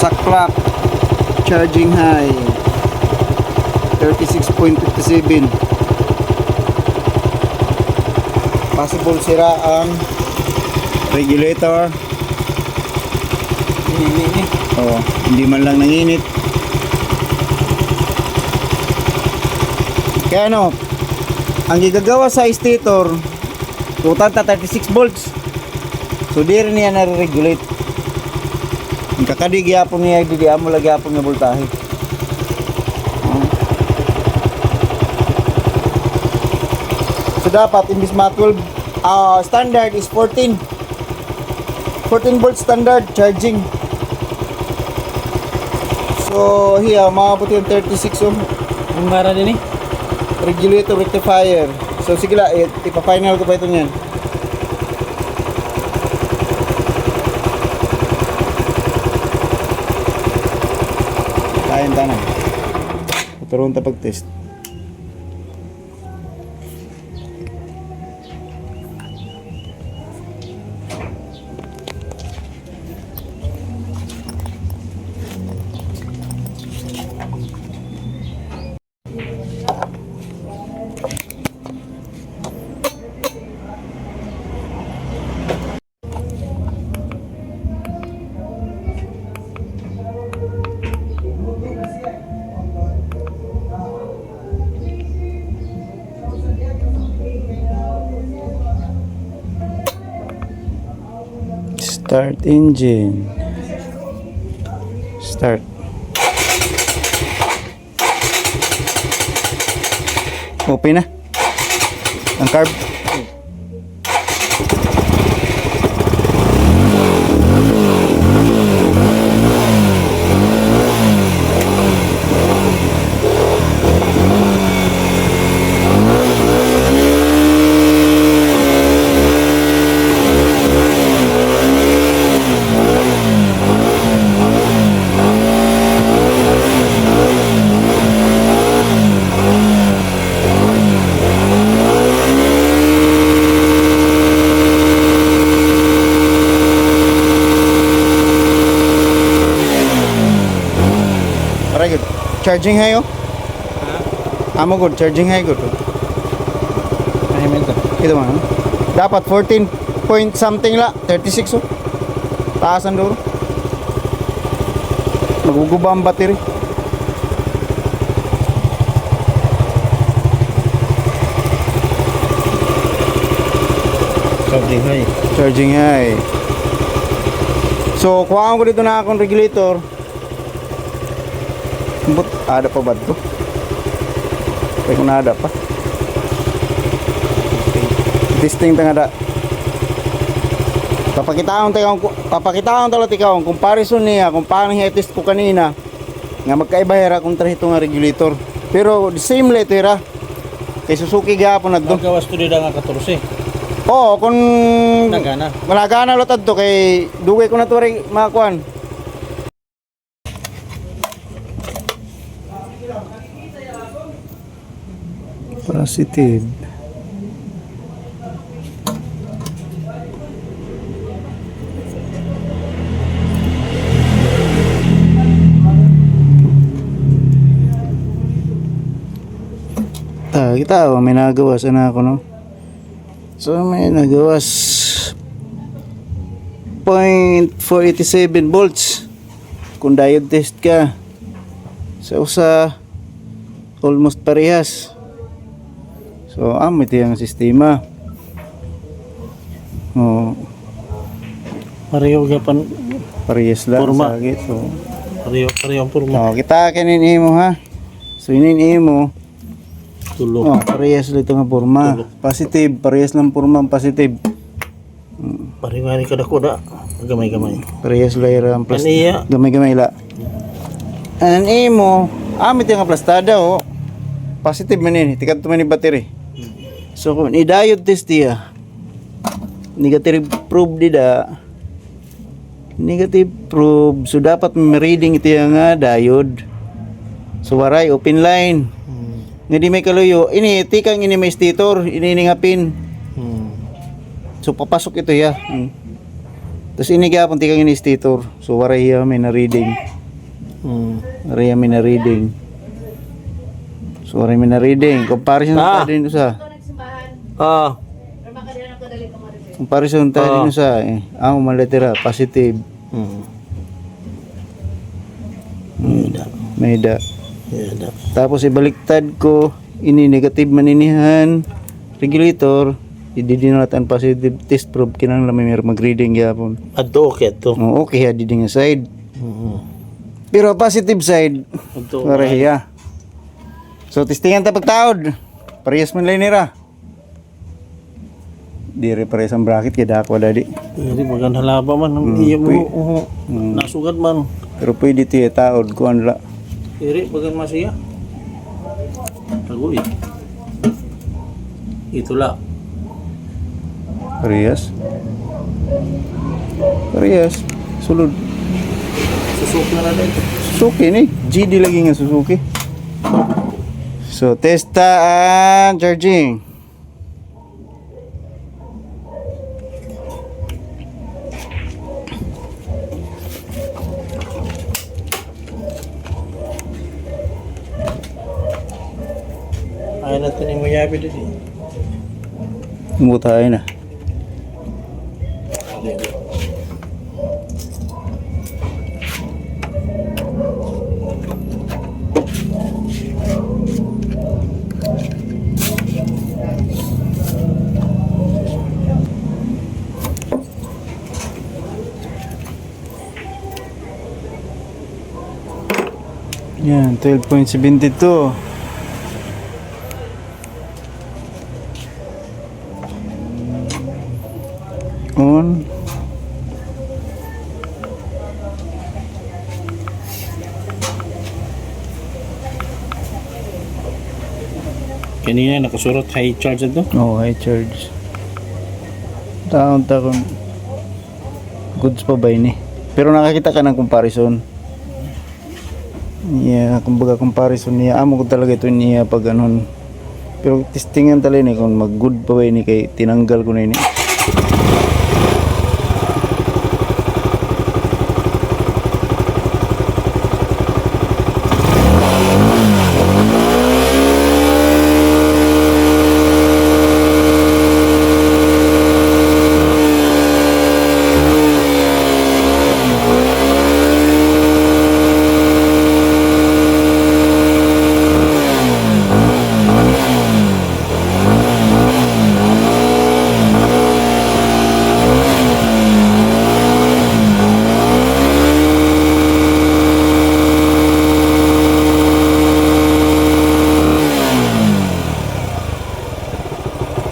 sa clock, charging high 36.57. Possible sira ang regulator. Oh, hindi man lang nanginit. Kaya ano, ang gigagawa sa stator, total 36 volts. So di rin niya nare-regulate. Ang kakadig yapon niya, di mo lagi yapon nga voltahe. So dapat imbis mga 12, standard is 14 volts standard charging. So here maabot yung 36 ohm. Ang mara din eh. Regulator rectifier. So sige la, ipa-final ko pa ito niyan. Kain tanan. Turon ta pag-test. Start engine. Start. Open na. Ang carb. Good. Charging high oh. Amo good, charging high good. Ay, mento. Ito man. Dapat 14 point something la, 36 oh. Taasan duro. Maguguba ang battery. Charging high. Charging high. So, kuhaan ko dito na akong regulator. But, ada pa ba ito? Kaya kung na ada pa. Testing tanga da. Papakitaon talo tikaw ang comparison niya kung paano i-test ko kanina nga magkaiba hera kung trahito nga regulator. Pero the same letter ha. Kay Suzuki gapon na doon. Gawas to dida nga 14. Oo, kung Nagana. malagana lotad to kay duwe ko na to rin makakuan. Positive. Kita may nagawas na ako no. So may nagawas 0.487 volts kung diode test ka. So sa almost parehas. So, ito yung sistema. Oh, Pareho gapan. parehas lang Porma. sa sagit. So, Pareho ang purma. kita kanin mo ha. So, inin mo. Tulog. Parehas lang ito nga porma. Positive, parehas lang porma ang positive. Pareho nga ni kadako da. Gamay-gamay. Parehas lang ang plastic. Kaniya. Gamay-gamay la. Anin mo. Ito yung plastada oh. Positive man yun. Tikat man yung battery. So kung i-diode test diya, negative probe dida, negative probe, so dapat may reading ito yung diode. So waray open line. Nga di may kaluyo, ini tikang ini may stator, ini nga pin. So papasok ito ya. Tapos ini gapon tikang ini stator. So waray may na reading. Area mi na reading. So area mi na reading. Comparison Ah. tayo din sa. Ah. Comparison tayo din sa. Ang maletera positive. May da. Yeah, Tapos ibaliktad ko ini negative maninihan regulator ididinatan positive test probe kinang lamay mer mag-reading gyapon. Adto okay to. Oh, okay ha diding nga side. Pero positive side Adto. pareha. So testingan ta pagtaod. Parehas man lay nira. Dire parehas ang bracket kay dako dadi. Hindi magan halaba man ang iya mo. Nasugad man. Pero pwede tiya taod kuan la. Iri bagan masaya. Tagoy. Itulah. Parehas. Parehas. Sulod. Susuki na rin ito. Suzuki ni. GD lagi nga Suzuki. So, testa and charging. Ayaw natin yung mayabi din eh. Mutay na. Yan, 12.72. On. Kanina nakasurot high charge ito. Oh, high charge. Taon goods pa ba ini? Pero nakakita ka ng comparison. Yeah, kumbaga comparison niya. Amo ko talaga ito niya pag ganun. Pero testingan talaga ni kung mag-good pa ba ini kay tinanggal ko na ini.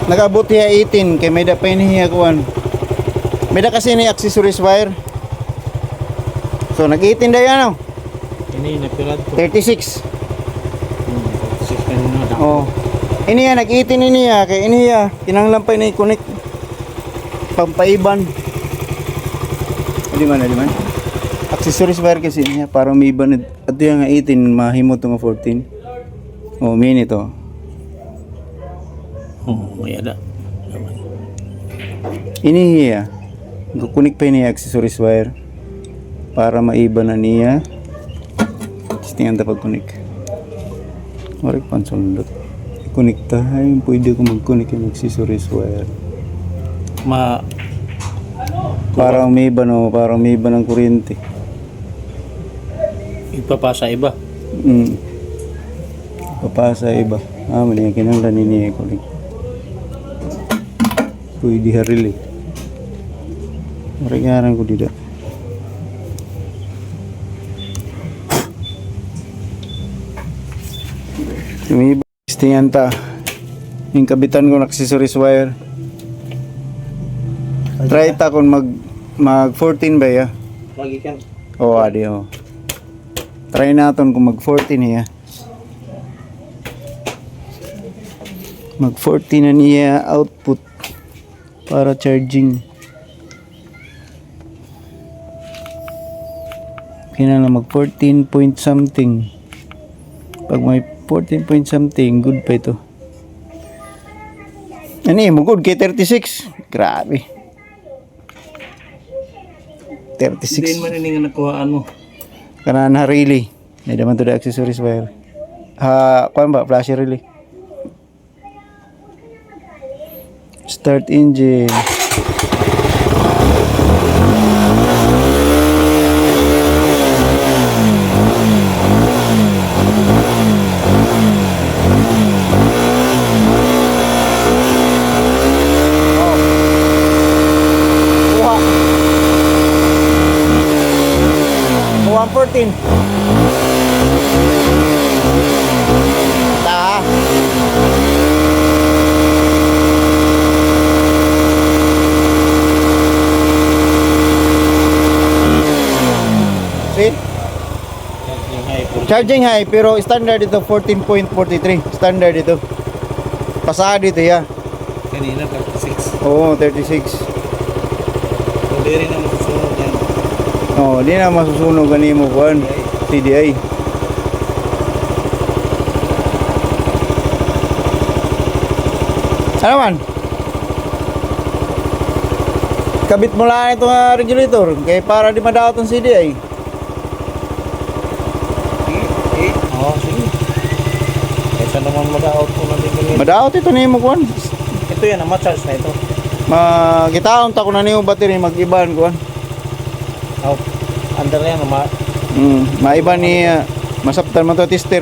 Nakaabot niya 18 kay may da pa niya kuan. May da kasi ni accessories wire. So nag-18 da yan oh. Kanina pirad to. 36. Sis kanina da. Oh. Iniya nag-18 iniya kay iniya kinanglan pa ni connect pampaiban. Di man. Accessories wire kasi niya para may iban at yung 18 mahimo to nga 14. Oh, mini to. Oh, may ada. Inihiya. Kukunik pa niya accessories wire para maiba na niya. Tingnan ta pag-kunik. Orik pansundot. Kunik tayo. Pwede ko mag-kunik yung accessories wire. Para umiba no, para umiba ng kuryente. Ipapasa iba. Papasa iba. Mali kinanglan niya kunik. Pwede harili. Maringaran ko dito. Tumiba. Tingnan ta. Yung kabitan ko ng accessories wire. Try ta kung mag 14 ba ya? Lagi kan. Oo, adi oh. Try natin kung mag 14 ya. Mag 14 na niya output para charging. Kailangan mag 14 point something. Pag may 14 point something, good pa ito. Ano mo good kay 36? Grabe. 36. Hindi man ini nga nakuhaan mo. Kana na relay. May naman to the accessories wire. Kuan ba flasher relay. Start engine. Oh. 114. Ta. Sweet. Charging high pero standard ito 14.43. Standard ito. Pasado ito ya. Kanina 36. Oo, 36. Hindi rin ang masusunod yan. Oh, di na masusunog gani mo kuan. CDI. Ano man? Kabit mo lang itong regulator kaya para di madaot ang CDI. Oo, sige. Kaysa naman mag-out ko na din ganyan. Madaot ito ni mo kuan. Ito yan, ang ma-charge na ito. Magitaon ta ko na niyo battery mag-iban kuan. Out. Under yan, Maiba ni masaptan man to tester.